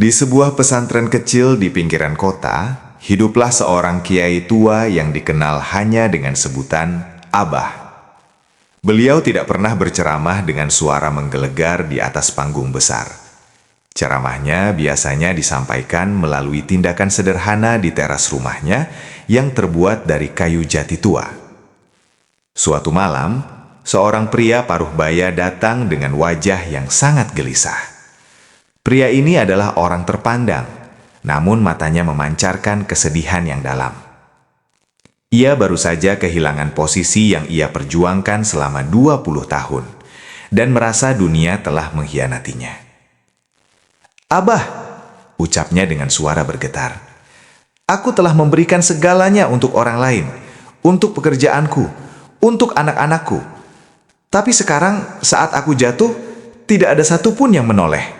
Di sebuah pesantren kecil di pinggiran kota, hiduplah seorang kiai tua yang dikenal hanya dengan sebutan Abah. Beliau tidak pernah berceramah dengan suara menggelegar di atas panggung besar. Ceramahnya biasanya disampaikan melalui tindakan sederhana di teras rumahnya yang terbuat dari kayu jati tua. Suatu malam, seorang pria paruh baya datang dengan wajah yang sangat gelisah. Pria ini adalah orang terpandang, namun matanya memancarkan kesedihan yang dalam. Ia baru saja kehilangan posisi yang ia perjuangkan selama 20 tahun, dan merasa dunia telah mengkhianatinya. "Abah," ucapnya dengan suara bergetar, "aku telah memberikan segalanya untuk orang lain, untuk pekerjaanku, untuk anak-anakku. Tapi sekarang saat aku jatuh, tidak ada satupun yang menoleh.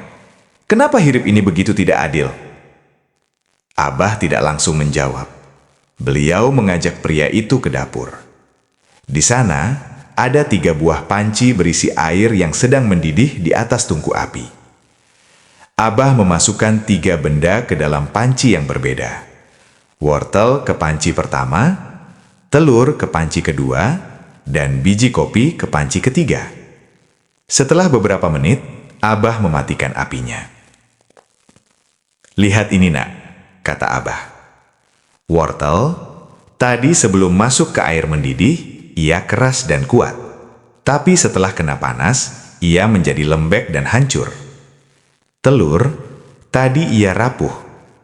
Kenapa hidup ini begitu tidak adil?" Abah tidak langsung menjawab. Beliau mengajak pria itu ke dapur. Di sana, ada 3 buah panci berisi air yang sedang mendidih di atas tungku api. Abah memasukkan 3 benda ke dalam panci yang berbeda. Wortel ke panci pertama, telur ke panci kedua, dan biji kopi ke panci ketiga. Setelah beberapa menit, Abah mematikan apinya. "Lihat ini, Nak," kata Abah. Wortel, tadi sebelum masuk ke air mendidih, ia keras dan kuat. Tapi setelah kena panas, ia menjadi lembek dan hancur. Telur, tadi ia rapuh,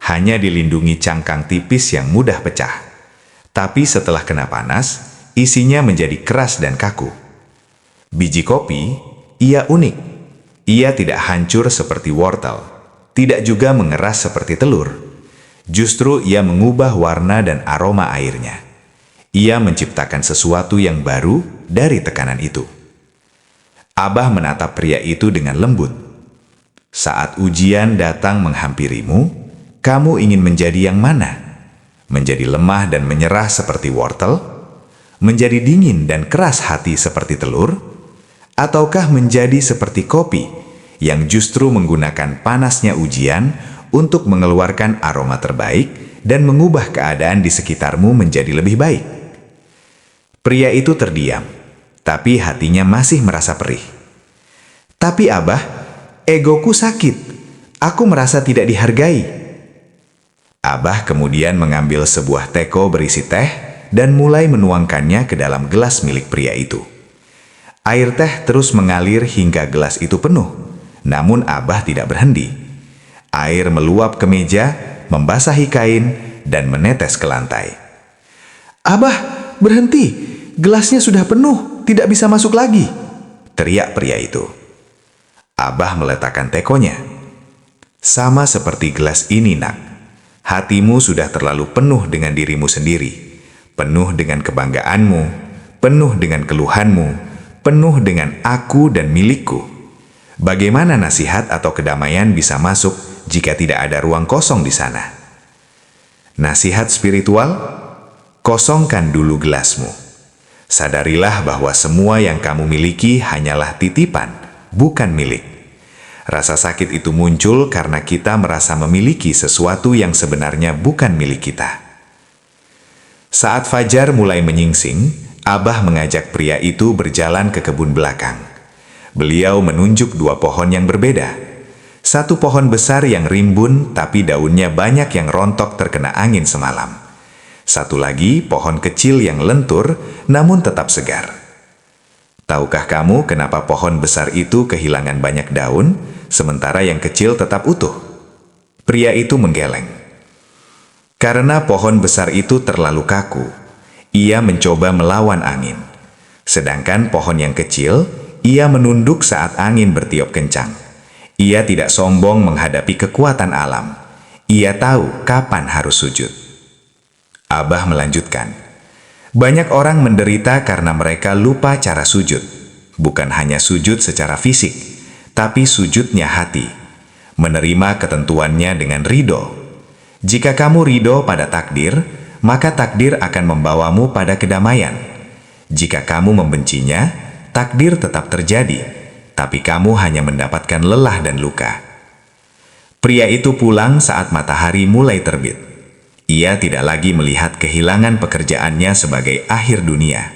hanya dilindungi cangkang tipis yang mudah pecah. Tapi setelah kena panas, isinya menjadi keras dan kaku. Biji kopi, ia unik. Ia tidak hancur seperti wortel, tidak juga mengeras seperti telur. Justru ia mengubah warna dan aroma airnya. Ia menciptakan sesuatu yang baru dari tekanan itu. Abah menatap pria itu dengan lembut. "Saat ujian datang menghampirimu, kamu ingin menjadi yang mana? Menjadi lemah dan menyerah seperti wortel? Menjadi dingin dan keras hati seperti telur? Ataukah menjadi seperti kopi yang justru menggunakan panasnya ujian untuk mengeluarkan aroma terbaik dan mengubah keadaan di sekitarmu menjadi lebih baik?" Pria itu terdiam, tapi hatinya masih merasa perih. "Tapi Abah, egoku sakit. Aku merasa tidak dihargai." Abah kemudian mengambil sebuah teko berisi teh dan mulai menuangkannya ke dalam gelas milik pria itu. Air teh terus mengalir hingga gelas itu penuh, namun Abah tidak berhenti. Air meluap ke meja, membasahi kain, dan menetes ke lantai. "Abah, berhenti! Gelasnya sudah penuh, tidak bisa masuk lagi!" teriak pria itu. Abah meletakkan tekonya. "Sama seperti gelas ini, Nak. Hatimu sudah terlalu penuh dengan dirimu sendiri, penuh dengan kebanggaanmu, penuh dengan keluhanmu, penuh dengan aku dan milikku. Bagaimana nasihat atau kedamaian bisa masuk jika tidak ada ruang kosong di sana?" Nasihat spiritual: kosongkan dulu gelasmu. Sadarilah bahwa semua yang kamu miliki hanyalah titipan, bukan milik. Rasa sakit itu muncul karena kita merasa memiliki sesuatu yang sebenarnya bukan milik kita. Saat fajar mulai menyingsing, Abah mengajak pria itu berjalan ke kebun belakang. Beliau menunjuk 2 pohon yang berbeda. Satu pohon besar yang rimbun tapi daunnya banyak yang rontok terkena angin semalam. Satu lagi pohon kecil yang lentur namun tetap segar. "Tahukah kamu kenapa pohon besar itu kehilangan banyak daun, sementara yang kecil tetap utuh?" Pria itu menggeleng. "Karena pohon besar itu terlalu kaku. Ia mencoba melawan angin. Sedangkan pohon yang kecil, ia menunduk saat angin bertiup kencang. Ia tidak sombong menghadapi kekuatan alam. Ia tahu kapan harus sujud." Abah melanjutkan, "Banyak orang menderita karena mereka lupa cara sujud. Bukan hanya sujud secara fisik, tapi sujudnya hati. Menerima ketentuannya dengan ridho. Jika kamu ridho pada takdir, maka takdir akan membawamu pada kedamaian. Jika kamu membencinya, takdir tetap terjadi, tapi kamu hanya mendapatkan lelah dan luka." Pria itu pulang saat matahari mulai terbit. Ia tidak lagi melihat kehilangan pekerjaannya sebagai akhir dunia,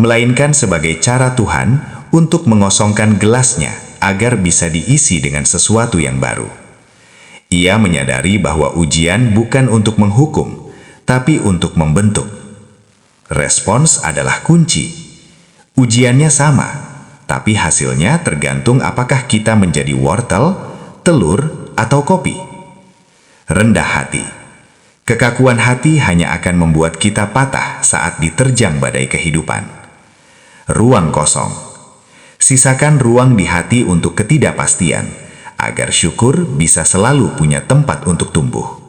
melainkan sebagai cara Tuhan untuk mengosongkan gelasnya agar bisa diisi dengan sesuatu yang baru. Ia menyadari bahwa ujian bukan untuk menghukum, tapi untuk membentuk. Respons adalah kunci. Ujiannya sama, tapi hasilnya tergantung apakah kita menjadi wortel, telur, atau kopi. Rendah hati. Kekakuan hati hanya akan membuat kita patah saat diterjang badai kehidupan. Ruang kosong. Sisakan ruang di hati untuk ketidakpastian, agar syukur bisa selalu punya tempat untuk tumbuh.